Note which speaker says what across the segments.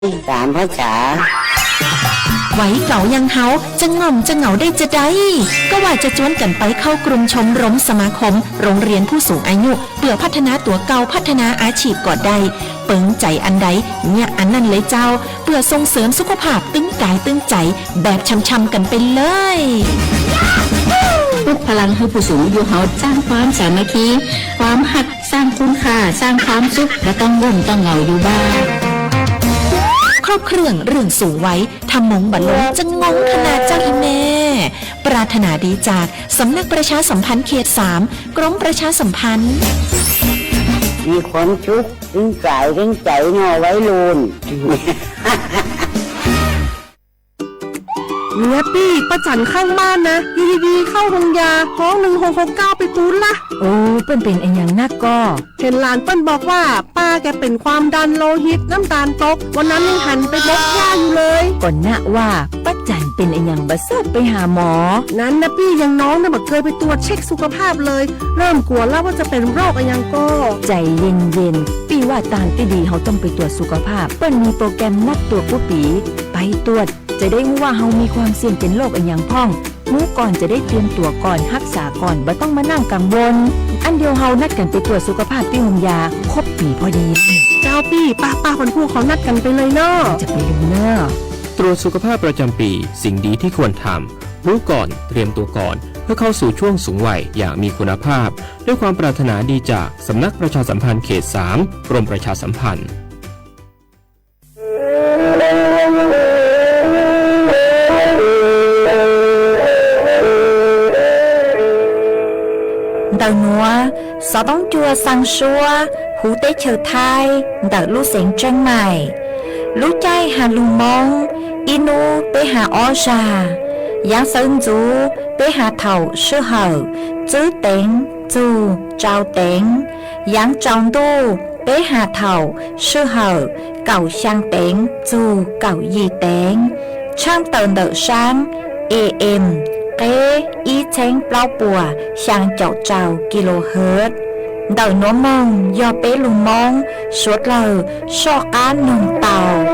Speaker 1: ตามภาษา
Speaker 2: ไหวเก่ายังเฮาจะง่อมจะเหงาได้จะได้ก็ว่าจะจวนกันไปเข้ากลุ่มชมรมสมาคมโรงเรียนผู้สูงอายุเพื่อพัฒนาตัวเก่าพัฒนาอาชีพก่อได้เปิงใจอันใดเนี่ยอันนั้นเลยเจ้าเพื่อส่งเสริมสุขภาพตึงกายตึงใจแบบช่ำๆกันไปเลย
Speaker 3: ปลุกพลังให้ผู้สูงอายุเฮาสร้างความสามัคคีความหักสร้างคุณค่าสร้างความสุขและต้องร่วมต้องเหงาอยู่บ้าน
Speaker 2: ครบเครื่องเรื่องสูงไว้ทำมงบัลลงจะงงขนาดเจ้าอีแม่ปรารถนาดีจากสำนักประชาสัมพันธ์เขต 3 กรมประชาสัมพันธ์
Speaker 1: มีความชุกถึงใจถึงใจงอไว้ลูน
Speaker 4: เนี่ยปี้ประจันข้างบ้านนะอยู่ดีๆเข้าโรงยาท้อง1669ไปตูนละ
Speaker 2: โอ้เปิ้นเป็นไอ้หยังนักก็
Speaker 4: เห็นหลานเปิ้นบอกว่าป้าแกเป็นความดันโลหิตน้ำตาลตกวันนั้นยังหันไปบกย่าอยู่เลย
Speaker 2: ก่อนนะว่าป้าจันเป็นไอ้หยังบ่เสิร์ฟไปหาหมอ
Speaker 4: นั้นนะปี้ยังน้องนะบ่เคยไปตรวจเช็คสุขภาพเลยเริ่มกลัวแล้วว่าจะเป็นโรคอะไรยังก็
Speaker 2: ใจเย็นๆปี้ว่าต่างที่ดีเฮาต้องไปตรวจสุขภาพเปิ้นมีโปรแกรมนัดตรวจผู้ปีไปตรวจจะได้รู้ว่าเฮามีความเสี่ยงเป็นโรคอันยังพ่องรู้ก่อนจะได้เตรียมตัวก่อนรักษาก่อนบ่ต้องมานั่งกังวลอันเดียวเฮานัดกันไปตรวจสุขภาพที่โรงยาครบปีพอดี
Speaker 4: เจ้าปี้ป้าคนพวกเขานัดกันไปเลยเนาะ
Speaker 2: จะไปดูเนาะ
Speaker 5: ตรวจสุขภาพประจำปีสิ่งดีที่ควรทำรู้ก่อนเตรียมตัวก่อนเพื่อเข้าสู่ช่วงสูงวัยอย่างมีคุณภาพด้วยความปรารถนาดีจากสำนักประชาสัมพันธ์เขต 3 กรมประชาสัมพันธ์
Speaker 2: Đầu nữa, sáu bóng chua sang xua, hú tế chờ thai, đợi lũ xén chân mày. Lũ chay hà lù mông, inu bế hà o ra, giáng sơn dũ bế hà thầu sư hở, chứ tên, dù, trao tên, giáng tròn đu bế hà thầu sư hở, cầu sang tên, dù, cầu gì tên. Trang tờn đợi sáng, em kế ý chén bao bùa sang chậu trào kHz đời nó mong do bé lùn mong suốt lời so cá nồng tàu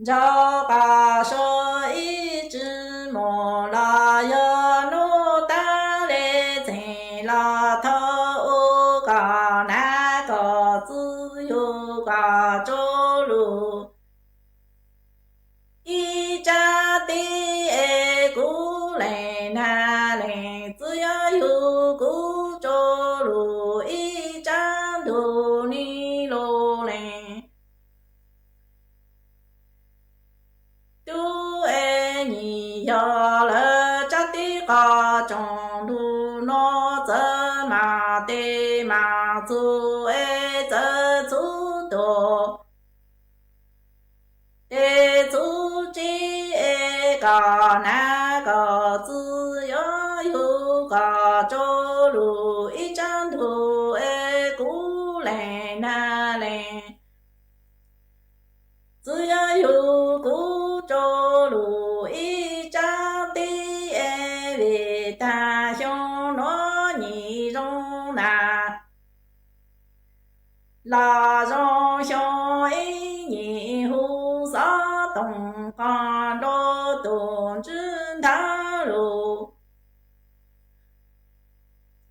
Speaker 6: cho bà sơ ý chứ mồ la yo nô ta lê chê la thơ ô cả na cả tư yu cả chô lù ý cha ti e cú lê na lê tư ya yu cú chô lù ý cha đu ni lô lê yo le cha ti ka chong du no zhe ma de ma zu e zhe zu do de zu ji e ka na ka zi yo yu ka zhou lu yi zhang du e gu le na le zi yo yu gu zhou lu yi ta xiong nó nhị rong na la rong xiong ấy nhị hu sa tông ca đô tồn chân thá lù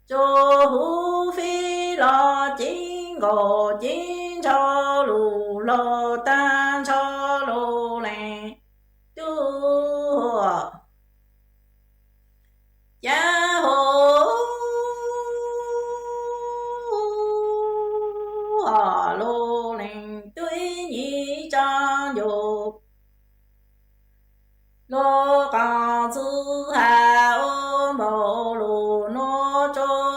Speaker 6: cho hu phi la chính ngộ chính cho lù lo tan cho lù lệ tu ya ho a lo len tui ni cha yo lo ka zu ha o mo lo no cho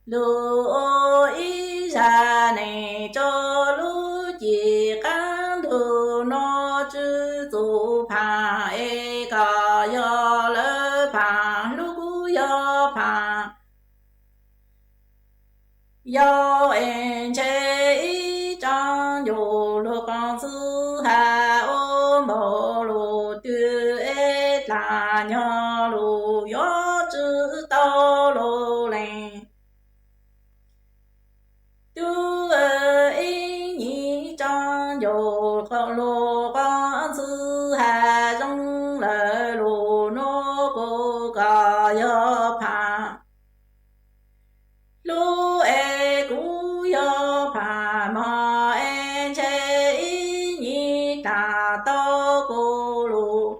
Speaker 6: lúa ý ra này cho lúa chỉ cán đồ nó chứ dù phà e cả yo lỡ phà lúa yo phà yo en che ý trong dù lúa con sư hà ô mô lúa tư e là nhỏ lúa yo chữ tao lúa lên tu ý nhị trong dù lúa con sư hà trong lỡ lúa nó cô cả yo phà lúa e cú yo phà mà e che ý nhị ta to cô lúa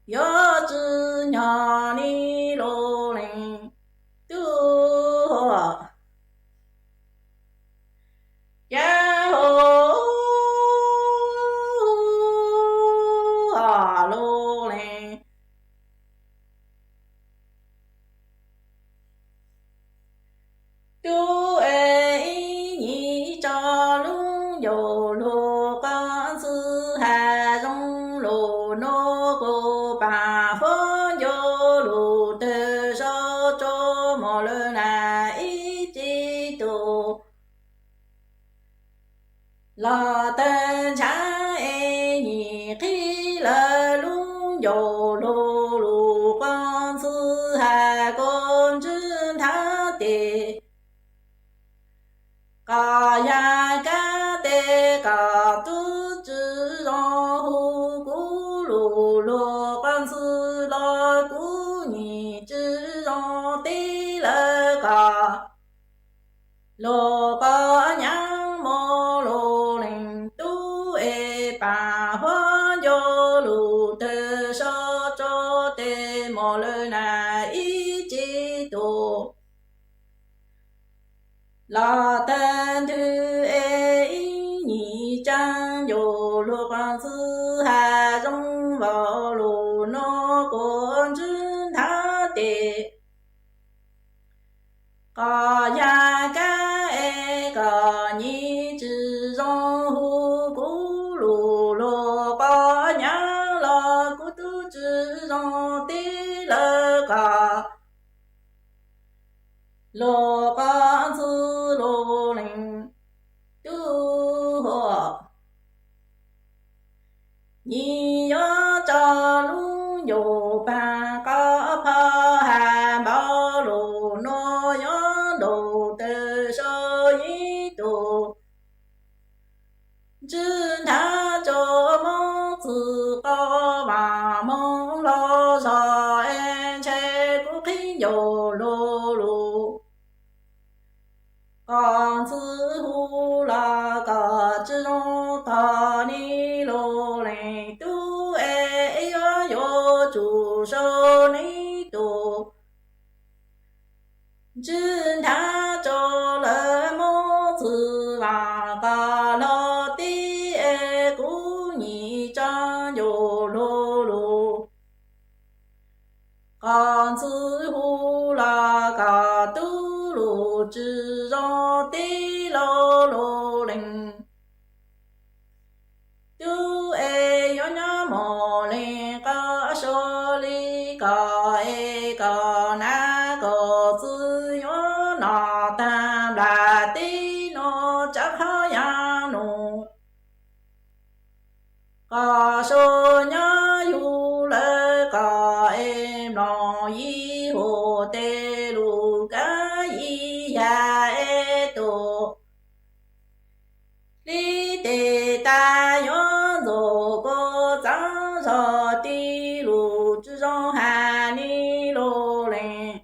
Speaker 6: yo chữ nhỏ ni lúa lên tu ya ho a lô lên tu e ý nhị cho lung yo lô con sư hà rong lô nô cô bà phó yo lô tê so cho mò lơ na ý chi tu là tên cha e nhị khi là lung yo lô lô con sư hà con chân tha tê cả ya ca tê cả tu chữ rong hu cú lô lô con sư lo cú nhị chữ rong tê lơ cả lô có nhang mô lô linh tu e bà hoa yo lô tê so cho tê mô lơ na ý chi tu là tên thư e ý nhị trang yo lô quan sư hà rong vào lô nó con chân tha tê cả ya ca e cả nhị chữ rong hu cú lô lô có nhá là cú tu chữ rong tê lơ cả lô con sư lô linh tu ho nhị yo cho lung yo ba có pha hà bao lô no yo đồ tê so yi tu chân tha cho mong sư có bà mong lo so en che cú khí yo lô lô con sư hu là cả chữ rong ta ni lô lên tu e yo yo chủ sơ ni tu chân tha cho lỡ mô sư và cả lo ti e cú nhị cha yo lô lô con sư hu là cả tu lô chữ rong ti lô lô linh tu e yo nhá mò lên cả so li cả e cả na có sư yo na tam la ti no chắc ha ya no cả so nhá yu lê cả em no yi hồ tê lu cả yi ya e tu li tê ta yo zo cô zang so ti lu zhi zhong ha ni lo lên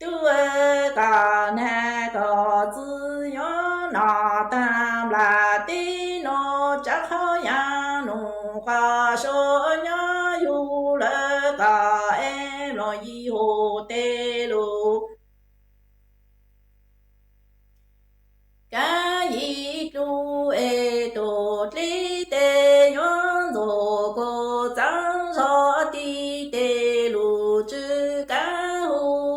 Speaker 6: tu e cả na có zhi yo na tam la ti no chắc ha ya no cả so nhá yu lê cả em no yi hồ tê lu cả yi tu e tu li tê yon zo cô zang so ti tê lu chữ cả hu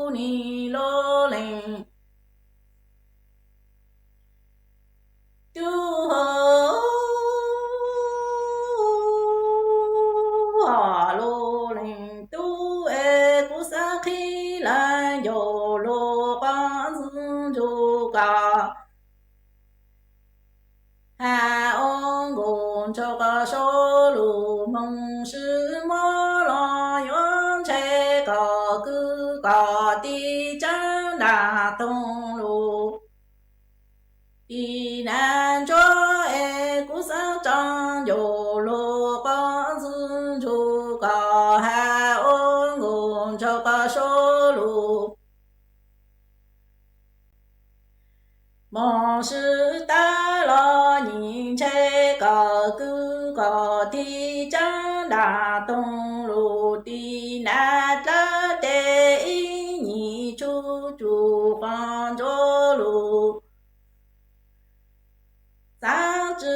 Speaker 6: 这个收入梦是莫浪用这个各个的正大东路，一南着爱故乡长有路光子出高海恩公这个收入。梦是大了你这个各个的长大东路的南站的你住黄州路，三只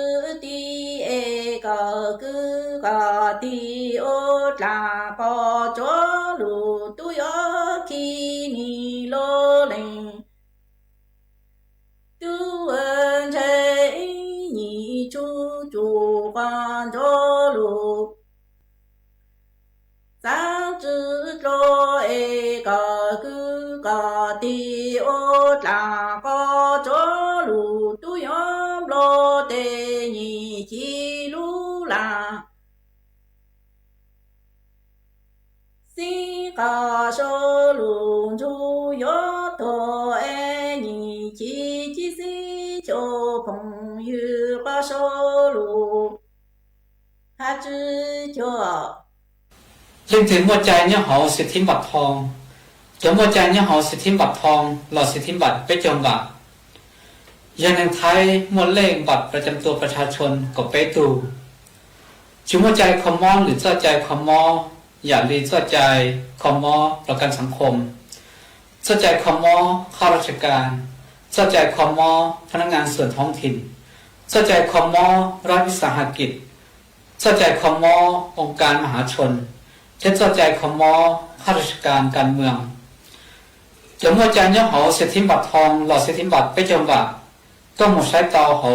Speaker 6: 的一个各个的我两个着路都要给你罗林。都问成你住黄州路，三只着一个各个的我两个着路都要落的你记路啦。新个收入就要多爱你几岁交朋友个收入还只叫
Speaker 7: นึกถึงหัวใจเนี่ยหอสิทธิบัตรทองจนหัวใจเนี่ยหอสิทธิบัตรทองหลอดสิทธิบัตรไปจมบัตรยังในไทยมวลเลขบัตรประจำตัวประชาชนก็ไปตูจุดหัวใจคอมมอหรือเจ้าใจคอมมออย่าลีเจ้าใจคอมมอประกันสังคมเจ้าใจคอมมอข้าราชการเจ้าใจคอมมอพนักงานส่วนท้องถิ่นเจ้าใจคอมมอรัฐวิสาหกิจเจ้าใจคอมมอองค์การมหาชนเจ้าใจคอมมอข้าราชการการเมืองจนหัวใจเนี่ยเขาเศรษฐิบัตรทองหลอดเศรษฐิบัตรไปจมบัตรต้องหมดใช้ต่อเขา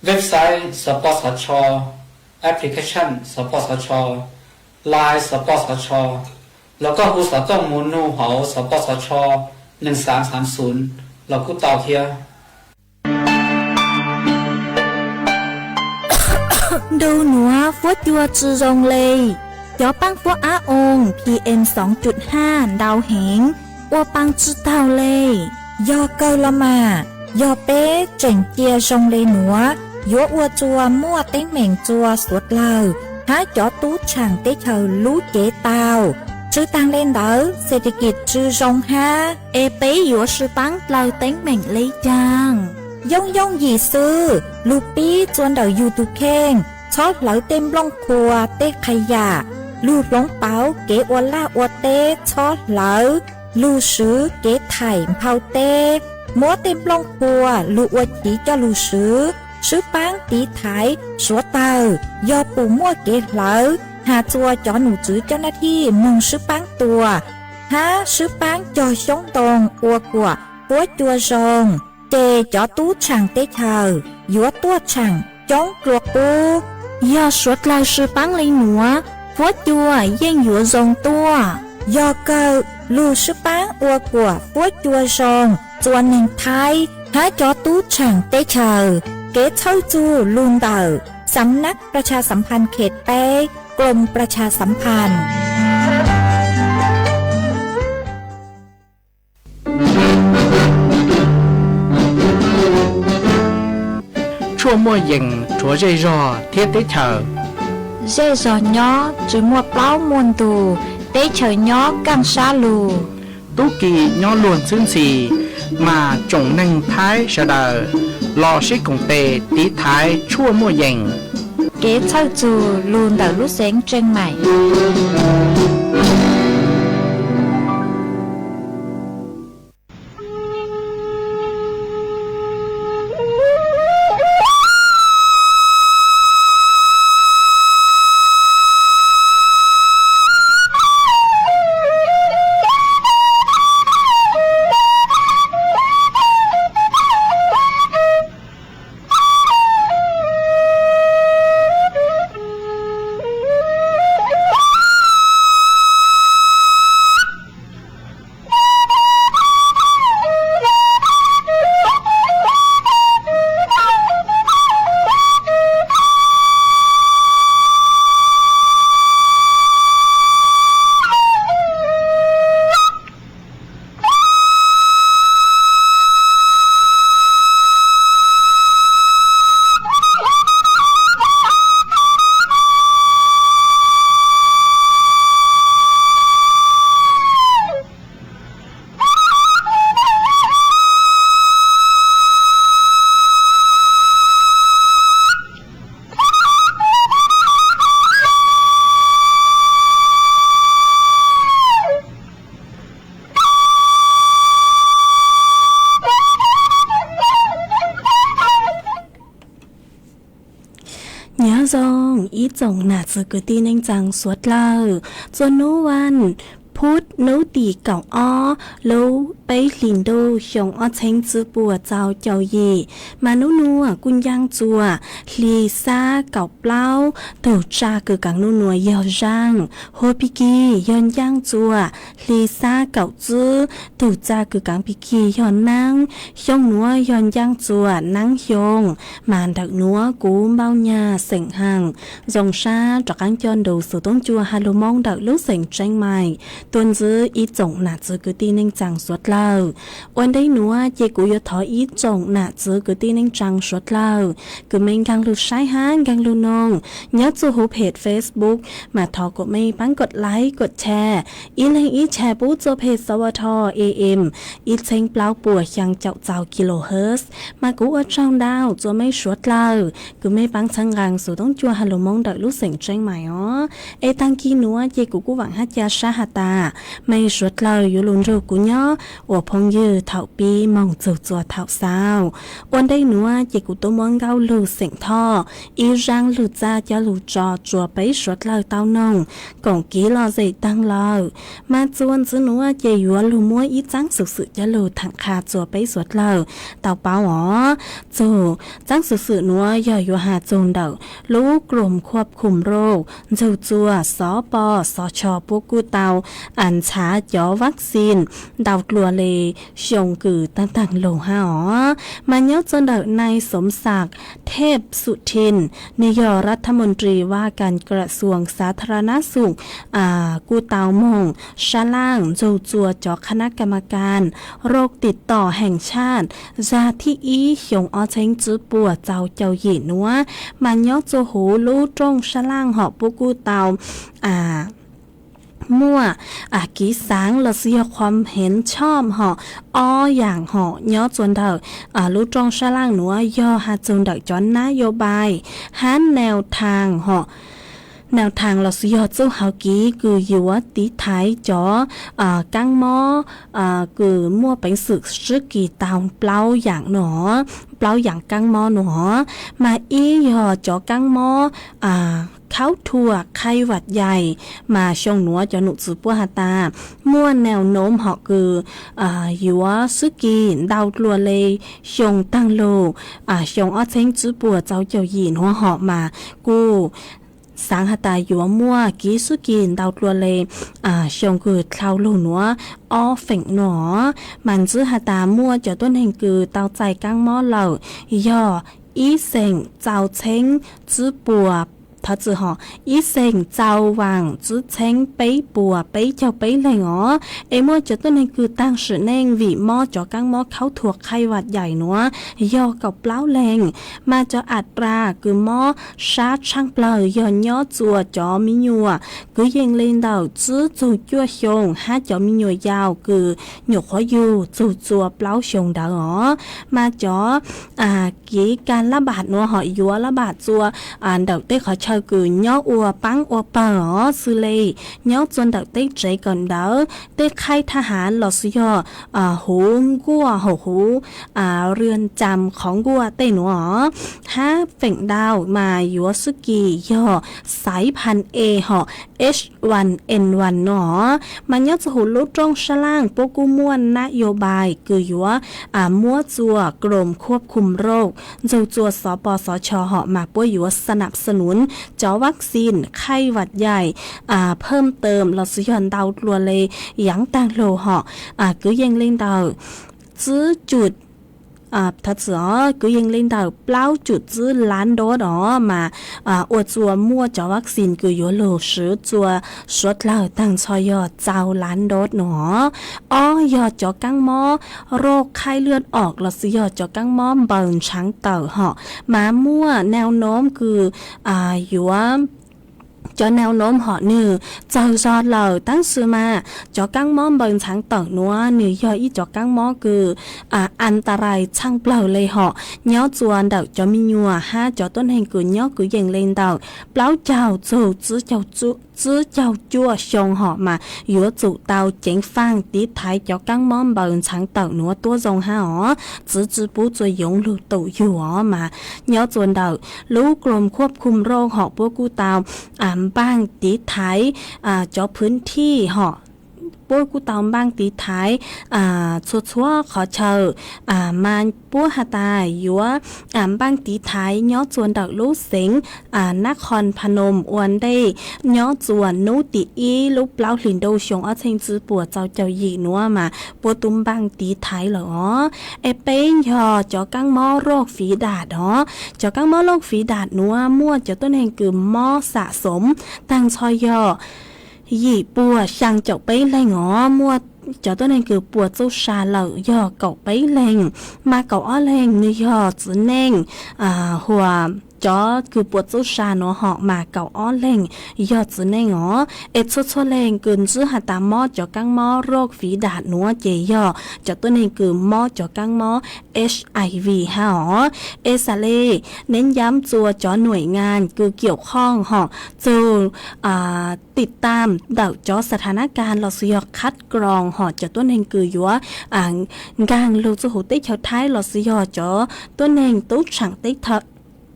Speaker 7: เว็บไซต์สปสช.แอปพลิเคชันสปสช.ไลน์สปสช.แล้วก็หูสต้องมูนูเขาสปสช1330แล้วก็ต่อเทีย
Speaker 2: ดูหนัวฟวดยัวจือรงเลยเดี๋ยวปังฟวอาองค์ PM 2.5 ดาวเหงวัวปังจือเต่าเลยยอเกลละมายอเป๊เจ๋งเจียรงเลยหนัวยัวอัวจัวมั่วเต้งเหม่งจัวสวดเล่าหาจอตู้ช่างเต้เฉารู้เจ๊เตาชื่อตังเล่นเดอเศรษฐกิจจือรงฮาเอเป๊ยัวชื่อปังเล่าเต้งเหม่งเลยจางย่องหยีซื้อลูกปี้จวนเดอยูทูเข่งชอบเหลาเต็มล่องครัวเต้ขยะลูกหลงเป๋าเก๋อวล่าอวเต้ชอบเหลาลูกซื้อเก๋ไถ่เผาเต้มัวเต็มล่องครัวลูกอวจีเจ้าลูกซื้อปังตีไถ่สัวเตายอปูมั่วเก๋เหลาหาจัวจอหนูจื้อเจ้าหน้าที่มุงซื้อปังตัวหาซื้อปังจอชงตรงอัวกัวปัวจัวซงเจจอตู้ช่างเต้เชายัวตัวช่างจ้องกลัวปูยอสวดลายซื้อปังเลยหนัวฟัวจัวเย่งยัวซงตัวยอเกาลูซื้อปังอัวกัวฟัวจัวซงจวนหนึ่งไทยหาจอตู้ช่างเต้เชาเก๋เช่าจูลุงเต่าสำนักประชาสัมพันธ์เขตเป้กรมประชาสัมพันธ์
Speaker 8: ชั่วโมงยิงชัวใจรอเทียได้เธอ
Speaker 2: เจจอย้อจือมัวเปล่ามวนตูเตเฉยย้อกังซาลู
Speaker 8: ตุกีย้อล้วนซึ่งสีมาจงหนึ่งท้ายเสดอรอชิกงเตตีท้ายชั่วโมงยิง
Speaker 2: เก๋เช่าจูลูนเดาลุเซงเจงใหม่
Speaker 9: nhớ rằng ý chồng nà sự cứ tin anh rằng suốt lâu cho nô văn phút nấu tì cọng o lâu bấy lìn đô xong o chanh chữ bùa chào chào gì mà nấu nua cun giang chùa lì xa cọc lao tổ cha cứ càng nô nua dèo rang hô piki yon giang chùa lì xa cọc chữ tổ cha cứ càng piki yon năng xong nua yon giang chùa năng xong mà đặc nua cú bao nhà sảnh hàng dòng xa cho cán chôn đầu sự tốn chùa hà lô mong đặc lúc sảnh tranh mày tuần dư ý chồng nà dư cứ tin anh chẳng suốt lâuวันđây nữa chị cũng có thói ý chồng nà dư cứ tin anh chẳng suốt lâu cứ mình càng lưu sai hán càng lưu nông nhớ cho hộp page Facebook mà thọ của mình bánกดไลค์กดแชร์ý lên ýแชร์ปุ๊บcho page สวท AM ýเชงเปล่าปัวยังเจ้าเจ้ากิโลเฮิรตซ์mà cũng ở trong đào cho mấy suốt lâu cứ mấy bán sang gang số đông chua hà lô mong đợi lúc sảnh tranh mày ó ê tăng kia nữa chị cũng vặn hát cha sa hà ta mấy suốt lâuอยู่ลุนรูกูnhớ 我朋友头比梦做做头saoวันได้หนูจีกูตัวมองเกาลูเสียงท่ออีรังลูจ้าจะลูจอจัวไปสวดเลยเต้านงกงกี้รอใจตั้งเลยมาจวนซื้อหนูจีอยู่ลูมัวอีจังสุดจะลูถังคาจัวไปสวดเลยเต้าเป้าอ๋อจูจังสุดหนูย่อยู่หาจงเดาลูกลุ่มควบคุมโรคจูจัวสปสชพวกกูเตาอันช้าจ่อวัคซีนดาวกลัวเลยชงกือต่างๆโลหะอ๋อมาเยอะจนเดานายสมศักดิ์เทพสุทินนายกรัฐมนตรีว่าการกระทรวงสาธารณสุขกูเตามงชะล่างโจจัวจอคณะกรรมการโรคติดต่อแห่งชาติจาที่อีชงอเชงจื้อปัวเจ้าเจ้าหยีนัวมาเยอะโจหูลู่ตรงชะล่างหอบปุกูเตามั่วกีสังเราเสียความเห็นชอบห่ออ้ออย่างห่อย่อจนเถอะรู้ตรงชะล่างหนัวย่อหาจนเถอะจอนนโยบายหันแนวทางห่อแนวทางเราสุยอดเจ้าเฮากี้คืออยู่ว่าตีท้ายจอกังหม้อคือมั่วเป็นสึกซึกกี่ตาวเปล่าอย่างหนอเปล่าอย่างกังหม้อหนอมาอียอจอกังหม้อเข้าทั่วไข้หวัดใหญ่มาชงหนัวจะหนุสืบปัวหาตามั่วแนวโน้มเหาะคืออยู่ว่าซึกกี่ดาวลัวเลยชงตั้งโลชงอ้อเชงจื้อปัวเจ้าเจ้าหยินหัวเหาะมากูสังหตาอยู่มั่วกีสุกินดาวตัวเลยชงคือเท้าลูหนัวอ้อเฝ่งหนอมันซื้อหตามั่วจะต้นแห่งคือเตาใจก้างหม้อเหล่าย่ออีเซ็งเจ้าเชงจื้อปัว他只好一生早晚只称北部北就北嚟我เอมัวจะต้นนี้คือตั้งสื่อแนงวีหม้อจอกังหม้อเข้าถั่วไข่หวัดใหญ่นัวย่อกับเปล่าแรงมาจะอัตราคือหม้อชาช่างเปล่าย่อย่อจัวจอมิญัวคือยังเล่นดาวจื้อจูจั่วชงห้าจอมิญัวยาวคือหยกขออยู่จูจัวเปล่าชงดาวอ๋อมาจอกี่การระบาดนัวหอยยัวระบาดจัวดาวเต้ขอคือย่ออัวปังอัวเปอซื้อเลยย่อจนดักเต้ใจก่อนเด้อเต้ไข่ทหารหลอสยอหูกัวหูเรือนจำของกัวเต้หนูห้าเฝ่งดาวมายัวสุกีย่อสายพันธุ์ A ห่อ H1N1 เนาะมันย่อจะหูลุตรงฉล่างโปกุม่วนนโยบายคือยัวมั่วจัวกรมควบคุมโรคจัวสปสชห่อมาป่วยยัวสนับสนุนจอวัคซีนไข้หวัดใหญ่เพิ่มเติมเราสุยอนดาวลัวเลยยังต่างโลหะcứยังเล่นดาวซื้อจุดถ้าเสือก็ยังเล่นดาวเปล่าจุดซื้อล้านโดสมาอวดจัวมั่วจอวัคซีนคือโลซื้อจัวสดเล่าตั้งชอยอเจ้าล้านโดสหนอยอจอกังหม้อโรคไข้เลือดออกเราซื้อยอจอกังหม้อเบิ่งช้างเต่าเหาะมามั่วแนวโน้มคืออยู่ว่าcho neo nôm họ nư giàu giọt lờ tăng sư mà cho các món bần sáng tận nữa nư do ít cho các món cứ an tarai chăng blau lê họ nhớ chuan đậu cho mi nhua ha cho tuân hành cứ nhớ cứ dành lên đậu blau chào dù chứ chào chứ châu chua sông họ mà yếu chủ tàu chính phang tí thái cho các món bần sáng tạo nữa tua dòng ha họ chứ bố cho giống lưu tụ dù họ mà nhớ chuẩn đầu lũ gồmควบคุมโรคhọพวกกูตาวบ้างตีท้ายcho พื้นที่họพวกกูตามบ้างตีท้ายชัวขอเชิญมันพวกหาตายัวบ้างตีท้ายย้อจวนดอกลูกสิงนครพนมอวนได้ย้อจวนนูตีอีลูกเปล่าหลินโดชงเอาเชิงจื้อปัวเจ้าหยีนัวมาปัวตุ้มบ้างตีท้ายเหรอเอเป็นยอจอกังหม้อโรคฝีดาดจอกังหม้อโรคฝีดาดนัวมั่วจะต้นแห่งคือหม้อสะสมตั้งชอยอหยีปัวช่างเจ้าไปเลยงอมัวcho tôi nên cứ bùa châu xa lợ do cậu bấy lên mà cậu ó lên như do chỉ nên hòa cho cứ bùa châu xa nó họ mà cậu ó lên do chỉ nên ó ít số lên cứ giữ hạt tà mò cho căng mò rốt phí đạt nó chỉ do cho tôi nên cứ mò cho căng mò HIV ha óเอสเลเน้นย้ำตัวจอหน่วยงานคือเกี่ยวข้องเหาะจูติดตามเดาจอสถานการณ์เราเสียคัดกรองเหาะจะต้นเองคือยัวกางลูกจะหูติ๊กเฉาท้ายเราเสียจอต้นเองตุ๊กฉังติ๊กเถอะ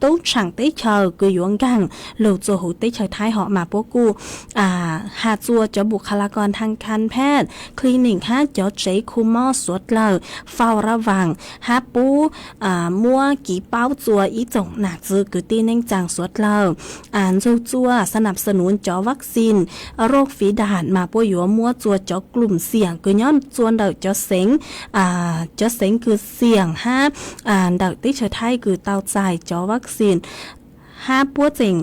Speaker 9: ตุ๊กฉังติ๊กเชอคือยัวกางลูกจะหูติ๊กเฉาท้ายเหาะมาพวกกูหาจัวจะบุคลากรทางการแพทย์คลินิกหาจอเจคูมอสวดเลยเฝ้าระวังหาปูมัวกี่เป้าจัวอีจงหนักจือคือตีเน่งจางสวดเลยจัวสนับสนุนจอวัคซีนโรคฝีดาษมาป่วยยัวมัวจัวจอกลุ่มเสี่ยงคือย้อนจวนเดาจอเสงคือเสี่ยงห้าเดาติ๊กเฉยไทยคือเตาใจจอวัคซีนห้าปัวเจ๋ง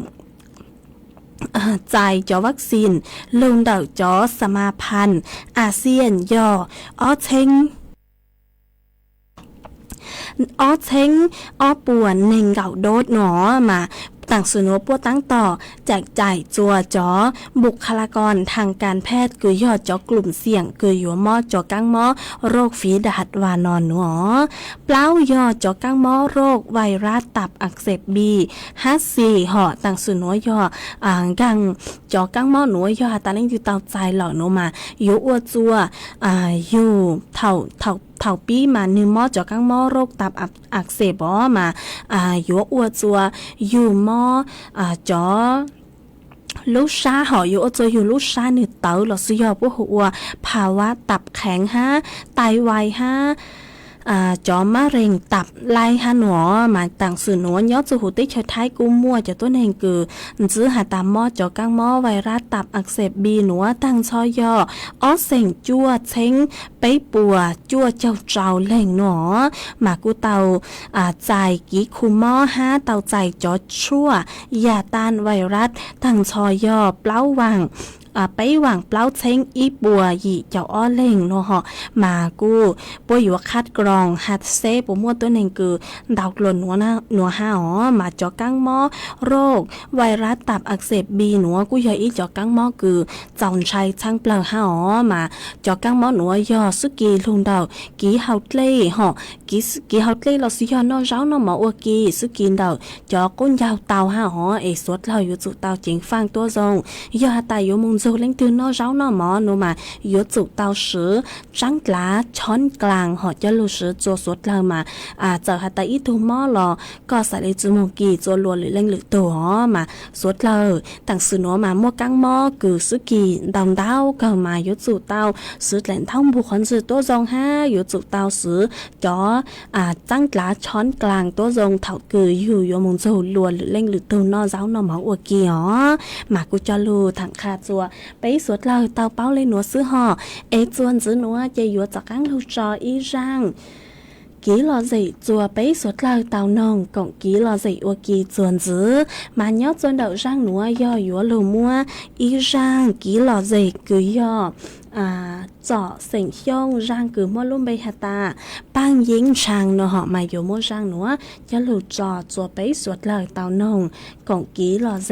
Speaker 9: จ่ายจอวัคซีนลงเดาจอสมาพันธ์อาเซียนย่ออ้อเชงอ้อป่วนเน่งเก่าโดดหนอมาต่างสื่อปัวตั้งต่อแจกจ่ายจัวจอบุคลากรทางการแพทย์คือยอดจอกลุ่มเสี่ยงคือยัวมอจอกังมอโรคฝีดาษวานอนหนอเปล่ายอดจอกังมอโรคไวรัสตับอักเสบบี54ห่อต่างสื่อยอกังจอกังมอหนัวยอตาเล่งอยู่เตาใจเหล่าโนมาอยู่อัวจัวอยู่เท่าปีมาหนึ่งมอจอกังมอโรคตับอักเสบมาอยู่อัวจัวอยู่มอจอลูกชาหออยู่ตัวอยู่ลูกชาหนึ่งเต๋อหลอดสุยอพวกหัวภาวะตับแข็งฮะไตวายฮะจอมะเร็งตับไล่ฮะหนอมาต่างสื่อหนอยอดจูหูติ๊กเฉยท้ายกูมั่วจะต้นเองคือซื้อหาตามมอจอกังมอไวรัสตับอักเสบบีหนัวตั้งชอยออ้อเสียงจั่วเช้งไปปัวจั่วเจ้าเจ้าแหล่งหนอมากูเตาใจกี่คูมอห้าเตาใจจอชั่วยาต้านไวรัสตั้งชอยอเปล่าวังไปหวังเปล่าเช้งอีปัวหยีเจ้าอ้อเล่งเนาะมากูปัวอยู่คัดกรองฮัดเซปมัวตัวหนึ่งคือดาวหล่นหนัวห้ามาจอกังมอโรคไวรัสตับอักเสบบีหนัวกูยออีจอกังมอคือจอนชัยช่างเปล่าห้ามาจอกังมอหนัวยอสุกีลุงดาวกี่เฮาเล่กี่เฮาเล่เราสิยอนอเจ้านอหมออวกีสุกีดาวจอก้นยาวเตาห้าเอสวดเราอยู่จุเตาจิงฟังตัวทรงยอตายอยู่มุงdù lên từ nó ráo nó mỏ nó mà yếu chủ tao sử trắng lá chón gàng họ cho lưu sử cho suốt lời mà giờ hạt tại ít thu mỏ lò có sẽ lấy từ một kỳ cho luôn lên lửa tổ mà suốt lời tặng sử nó mà mua căng mỏ cứ sử kỳ đồng đau cơ mà yếu chủ tao sử lệnh thông buộc khoản sử tố dòng ha yếu chủ tao sử cho trắng lá chón gàng tố dòng thảo cứ yếu mong dù luôn lên lửa tổ nó ráo nó mỏ ở kỳ mà cô cho lưu thẳng khá chùaไปสวดเราเตาเป้าเลยหนัวซื้อห่อจวนซื้อหนัวจะอยู่จากกังลูกจออีร่างกี่ลอสิจัวไปสวดเราเตานองกงกี่ลอสิอวกีจวนซื้อมาย่อจวนเดาร่างหนัวย่ออยู่ลูมัวอีร่างกี่ลอสิคือย่อเจาะเสียงช่องร่างคือมั่วลุ่มใบหตาปังยิงช่างเนาะมาอยู่มั่วร่างหนัวจะลูกจอจัวไปสวดเราเตานองกงกี่ลอสิ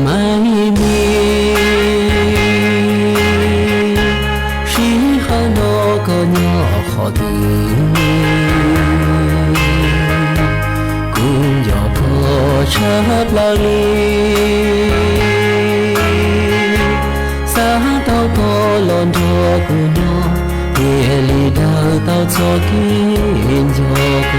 Speaker 10: ไม่มีสีข้างนอกก็ย่อขอดีกุญย่อพอชับลาลีสาเต้าพอหลอนทอกุญย่อเฮลีดาวเต้าจอกินจอโก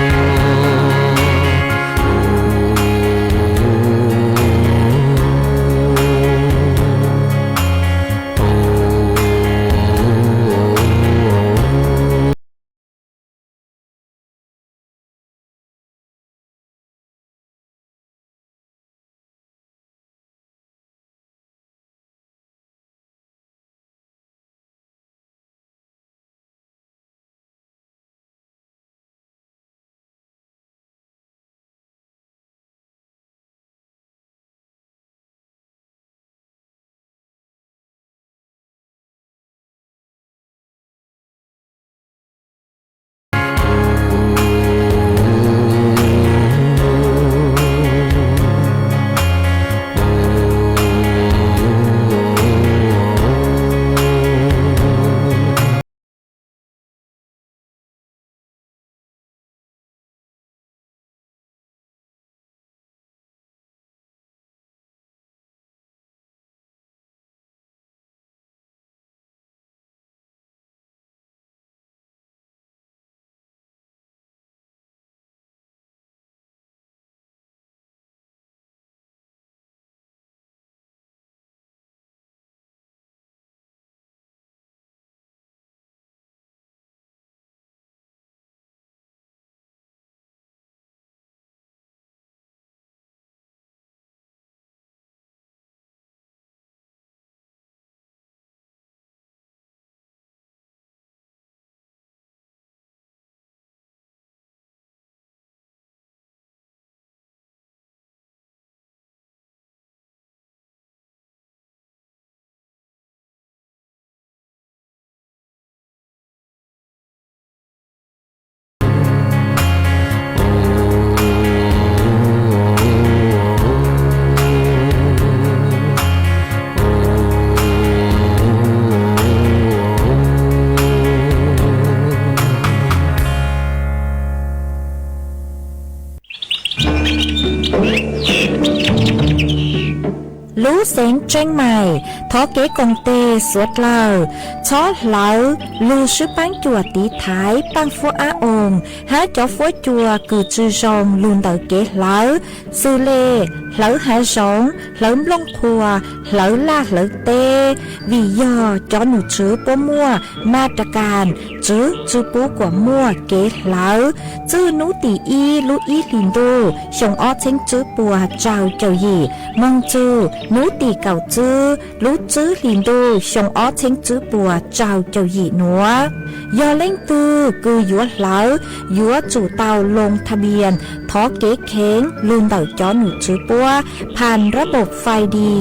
Speaker 2: lũ xén tranh mày thó kế công tê suốt lờ chó lỡ lưu sư bán chùa tí thái bán phú á ồn há cho phú chùa cử chư rồng luôn đợi kế lỡ sư lê lỡ hạ rộng lỡ lông khùa lỡ la lỡ tê vì do cho nụ chữ bố mua ma trà càn chữ bố của mua kế lỡ chữ nụ tỷ y lũ y lìn đô xong ó chênh chữ bùa trào chầu gì mong chữ nụ tỷ cầu chữ lũ chữ lìn đô xong ó chênh chữ bùa trào chầu gì nữa do lên tư cư dũa lỡ dũa chủ tàu lงทะเบียนท้อเก๋เค้งลืมเต่าจอหนูจื้อปัวผ่านระบบไฟดี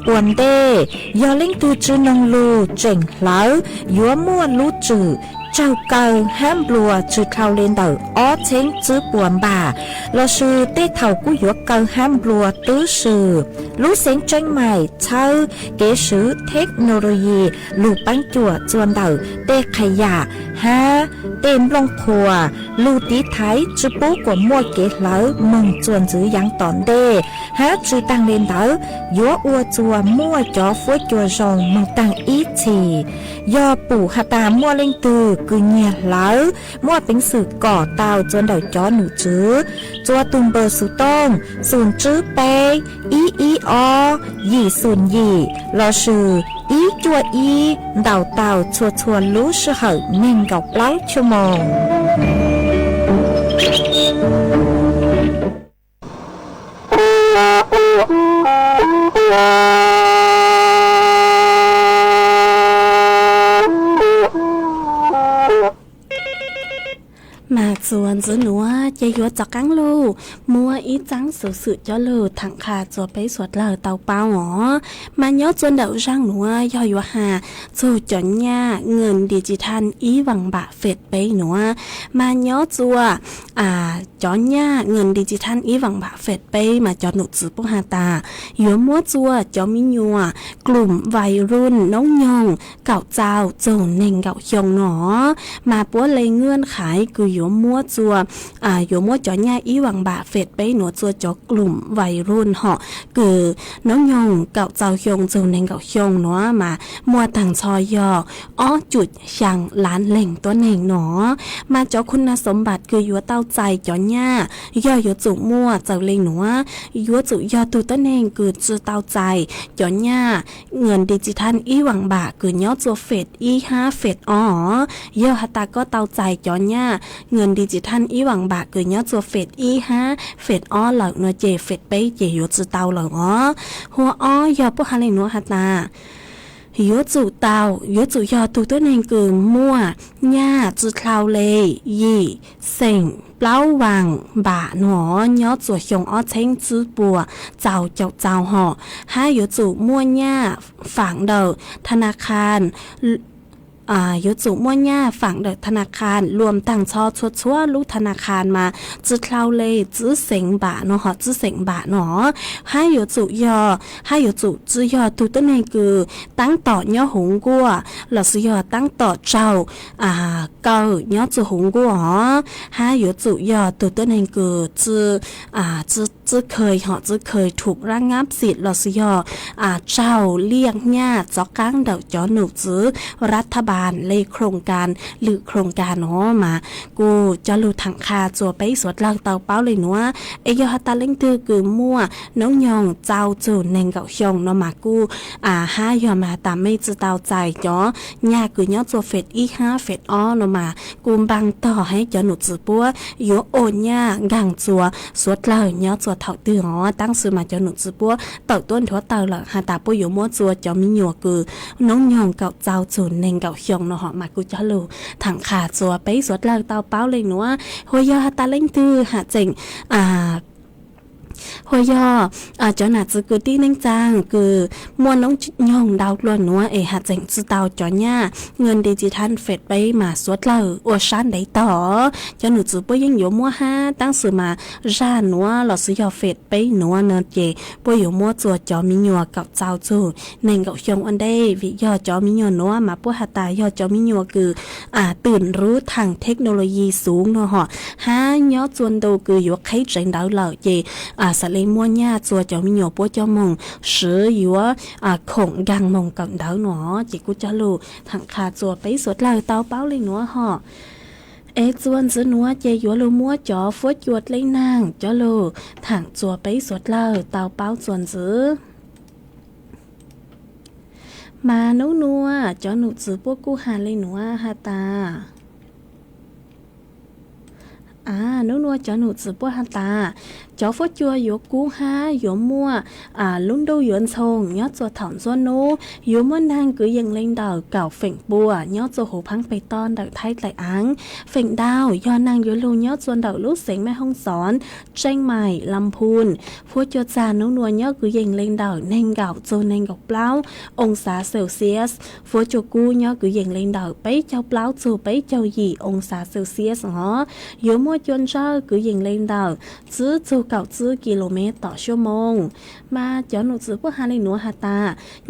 Speaker 2: อวนเต้ยอเล่งตูจื้อนงลูเจ๋งเหลายัวมั่วลูจื้อเจ้าเกิงห้ามบัวจื้อเท่าเลนเต่าอ้อเช้งจื้อปวนบ่าเราซื้อเต้เท่ากู้ยัวเกิงห้ามบัวตื้อซื้อรู้เสียงจังใหม่เช่าเก๋ซื้อเทคโนโลยีลูกปั้นจั่วจวนเต่าเต้ขยะฮะเต็มลงครัวลูตีไทยจื้อปูกว่ามั่วเก๋เหลามึงจวนจื้อยังตอนเด้ฮะจื้อตังเลนเต่ายัวอัวจัวมั่วจ่อฟัวจัวรองมึงตังอีทียอปู่หาตามั่วเล่งตือคือเงียเหลามั่วเป็นสื่อก่อเตาจนเดาจ้อหนูจื้อจัวตุนเบอร์สุต้งศูนย์จื้อเปอีอยี่ศูนย์ยี่รอชื่ออีจัวอีเดาเตาชัวรู้ชื่อเหอะเน่งกับเล้าชั่วโมง
Speaker 9: มาส่วนจื้อหนัว จะยัวจักกังลูมัวอีจังสื่อจะลูถังขาจัวไปสวดเลยเตาเปล่าหรอมันย้อจนเดาร่างหนัวย่อยหาจู่จนย่าเงินดิจิทัลอีหวังบะเฟดไปหนัวมันย้อจัวจอนย่าเงินดิจิทัลอีหวังบะเฟดไปมาจอหนุจือปุหาตายัวมัวจัวจอมิยัวกลุ่มวัยรุ่นน้องยองเก่าเจ้าโจนเน่งเก่าชงหนอมาปัวเลยเงื่อนขายคือยัวมัวจัวยัวมัวจอนย่าอีหวังบะเฟดไปหนัวจัวจอกลุ่มวัยรุ่นเหาะคือน้องยองเก่าเจ้าชงโจนเน่งเก่าชงหนอมามัวต่างชอยออ้อจุดช่างล้านเหล่งตัวเน่งหนอมาจอคุณสมบัติคือยัวเต้าใจจอนย่าย่อยัวจุมั่วเจ้าเลยหนัวยัวจุยอตูตัวเน่งคือจือเต้าใจจอนย่าเงินดิจิทัลอีหวังบะคือย่อจัวเฟดอี5เฟดอ๋อย่อฮัตตาก็เต้าใจจอนย่าเงินดิจิทัลอีหวังบะคือย่อจัวเฟดอี5เฟดอ๋อเหล่านัวเจเฟดไปเจยัวจือเต้าเหล่าอ๋อหัวอ๋อย่อพวกฮาเลยหนัวฮัตตายัวจูเตายัวจูยอตูตัวเองคือมั่วหญ้าจือคลาวเลยยี่เซ็งเปล่าวังบะหนอยอจัวชงอ้อเช้งจื้อปัวเจ้าห่อให้ยัวจูมั่วหญ้าฝังเดอธนาคารยุจุมั่วหญ้าฝั่งเด็กธนาคารรวมตั้งชอชั่วลูกธนาคารมาจื้อคลาวเลยจื้อเสงบะเนาะจื้อเสงบะเนาะให้ยุจุยอให้ยุจุจื้อยอตัวต้นเองคือตั้งต่อย่อหงกัวหลักยอตั้งต่อเจ้าเก่าย่อจื้อหงกัวให้ยุจุยอตัวต้นเองคือจื้อเคยจื้อเคยถูกระงับสิทธิ์หลักยอเจ้าเลี้ยงหญ้าจอกก้างเด็กจอหนูจื้อรัฐบาลเลยโครงการหรือโครงการเนาะมากูจะรู้ถังคาจัวไปสวดลางเตาเป้าเลยเนาะเอยฮัตตาเล่งตือคือมั่วน้องยองเจ้าจูนเน่งเก่าชงเนาะมากูห้ายอมาตามไม่จะเตาใจจ้อยากคือย้อจัวเฟดอี5เฟดอ้อเนาะมากูบังต่อให้จะหนุจือปัวโยโอนย่ากังจัวสวดเลยย้อจัวเถาตืออ๋อตั้งซื้อมาจะหนุจือปัวเต่าต้นทัวเต่าละหาตาปัวโยมั่วจัวจะมีหยัวคือน้องยองเก่าเจ้าจูนเน่งเก่าชงเนาะมากูจะรู้ถังขาจัวไปสวดเลิกเตาเป้าเลยเนาะหัวยอตาเล่งตือหาเจ๋งหัวยอจอหนาจือคือที่นั่งจางคือมวนน้องย่องดาวล้วนนัวหาเจ๋งจือเตาจอญ่าเงินดิจิทัลเฟดไปมาสวดเลยอวชันได้ต่อจอหนูจือป่วยยังอยู่มัวห้าตั้งสื่อมาร่านัวหลอดซื้อยอเฟดไปนัวเนินเจป่วยอยู่มัวจัวจอมิญัวกับเจ้าจูเน่งกับชงอันได้วิยอจอมิญัวนัวมาป่วยหัตายอจอมิญัวคือตื่นรู้ทางเทคโนโลยีสูงเนาะห้ายอจวนโตคืออยู่ใครใจดาวเหล่าเจสเลมัวหญ้าจัวเจ้ามีหยอปัวเจ้ามงสืออยู่ของกังมงกับดาวหนอจิกูจะรู้ถังขาจัวไปสวดลายเตาเป้าเลยหนัวจวนซื้อหนัวเจยัวลูมัวจ่อฟวดหยวดเลยนางจ้าลูถังจัวไปสวดลายเตาเป้าจวนซื้อมานัวจ้าหนูซื้อพวกกูหาเลยหนัวฮาตานัวจอหนูจือปัวฮันตาจอฟดจัวโยกูฮาโยมัวลุนดูหยวนชงยอดจัวถ่อมจัวโนโยมัวนางกือยังเล่งดาวเก่าเฝ่งปัวยอดจัวหูพังไปตอนดาวไทยไหลอังเฝ่งดาวยอนางโยลูยอดจัวดาวลูกเสียงแม่ห้องสอนเชียงใหม่ลำพูนพัวจัวจานัวยอดกือยังเล่งดาวเน่งเก่าโจเน่งเก่าเปล่าองศาเซลเซียสพัวจัวกูยอดกือยังเล่งดาวไปเจ้าเปล่าจูไปเจ้าหยี่องศาเซลเซียสโยมัวจวนเจ้ากือยังเล่งดาวจื้อจูเก่าจื้อกิโลเมตรต่อชั่วโมงมาเจ้าหนูจื้อพวกฮาเลยหนัวฮาตา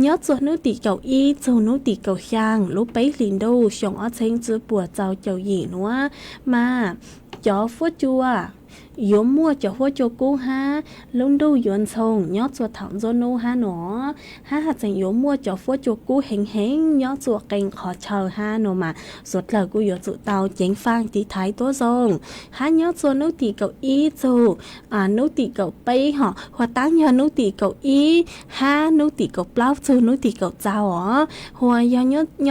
Speaker 9: ยอดจวนนู้ตีเก่าอีจูนู้ตีเก่าช่างลูกไปลินดูชงอ้อเชงจื้อปัวเจ้าเจ้าหยี่หนัวมาจอฟัวจัวโยมมัวจะหัวโจกูฮะลุงดูยวนชงยอดจัวถามโจนูฮะหนอฮะจังโยมมัวจะหัวโจกูเฮงเฮงยอดจัวเก่งขอเชอฮะหนอมาสุดเลยกูอยู่จุดเตาเจ๋งฟังตีท้ายตัวทรงฮะยอดจัวนุตีเก่าอีจูนุตีเก่าไปห่อหัวตั้งยอนุตีเก่าอีฮะนุตีเก่าเปล่าจูนุตีเก่าเจ้าหัวย